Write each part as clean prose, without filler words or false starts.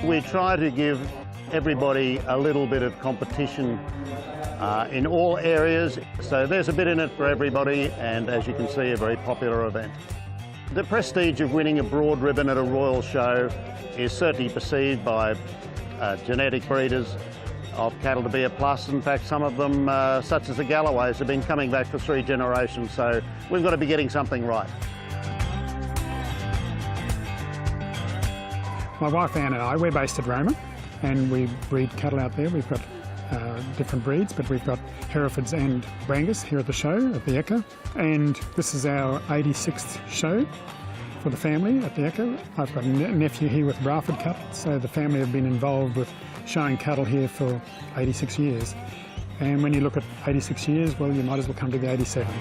We try to give everybody a little bit of competition in all areas, so there's a bit in it for everybody, and as you can see, a very popular event. The prestige of winning a broad ribbon at a royal show is certainly perceived by genetic breeders of cattle to be a plus. In fact, some of them, such as the Galloways, have been coming back for 3 generations, so we've got to be getting something right. My wife Anne and I, we're based at Roma, and we breed cattle out there. We've got different breeds, but we've got Herefords and Brangus here at the show at the Ekka, and this is our 86th show for the family at the Ekka. I've got a nephew here with Bradford cattle, so the family have been involved with showing cattle here for 86 years. And when you look at 86 years, well, you might as well come to the 87.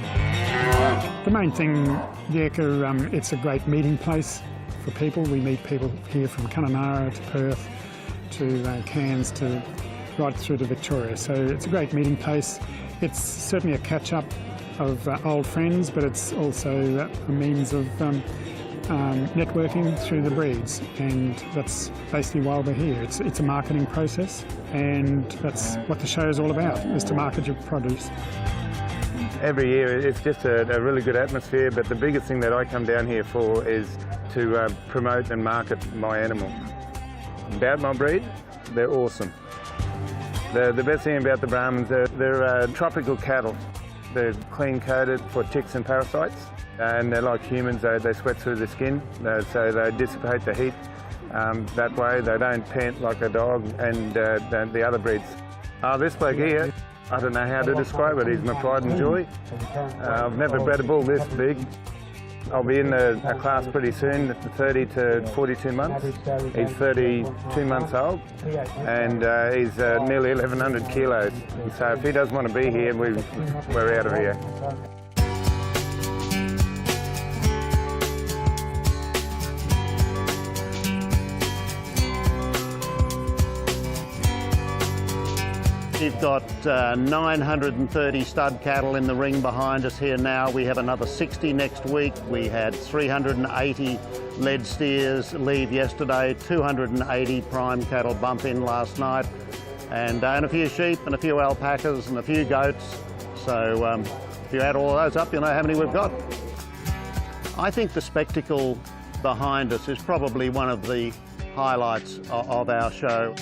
The main thing, the Ekka, it's a great meeting place for people. We meet people here from Kununurra to Perth to Cairns to right through to Victoria. So it's a great meeting place. It's certainly a catch-up of old friends, but it's also a means of networking through the breeds, and that's basically why we're here. It's a marketing process, and that's what the show is all about, is to market your produce. Every year it's just a really good atmosphere, but the biggest thing that I come down here for is to promote and market my animal. About my breed, they're awesome. The best thing about the Brahmans, they're tropical cattle. They're clean coated for ticks and parasites, and they're like humans. They sweat through the skin, so they dissipate the heat that way. They don't pant like a dog and the other breeds. This bloke here, I don't know how to describe it. He's my pride and joy. I've never bred a bull this big. I'll be in a class pretty soon, 30 to 42 months. He's 32 months old, and he's nearly 1,100 kilos. So if he doesn't want to be here, we're out of here. We've got 930 stud cattle in the ring behind us here now. We have another 60 next week. We had 380 lead steers leave yesterday, 280 prime cattle bump in last night, and a few sheep and a few alpacas and a few goats. So if you add all those up, you'll know how many we've got. I think the spectacle behind us is probably one of the highlights of our show.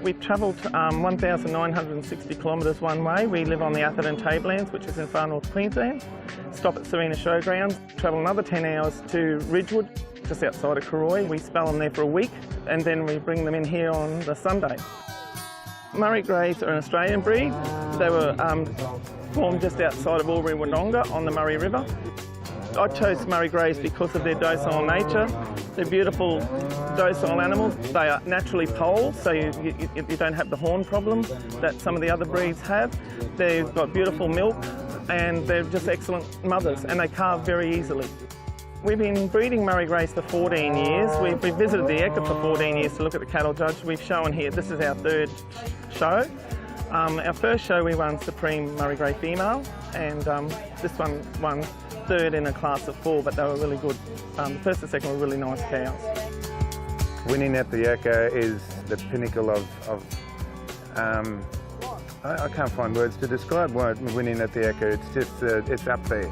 We've travelled 1,960 kilometres one way. We live on the Atherton Tablelands, which is in far north Queensland. Stop at Serena Showgrounds, travel another 10 hours to Ridgewood, just outside of Karoi. We spell them there for a week, and then we bring them in here on the Sunday. Murray Greys are an Australian breed. They were formed just outside of Albury-Wodonga on the Murray River. I chose Murray Greys because of their docile nature. They're beautiful, docile animals. They are naturally polled, so you don't have the horn problem that some of the other breeds have. They've got beautiful milk, and they're just excellent mothers, and they calve very easily. We've been breeding Murray Greys for 14 years. We've visited the Ekka for 14 years to look at the cattle judge. We've shown here, this is our 3rd show. Our first show we won Supreme Murray Grey Female, and this one won 3rd in a class of 4, but they were really good. The first and second were really nice cows. Winning at the Ekka is the pinnacle of I can't find words to describe winning at the Ekka. It's just, it's up there.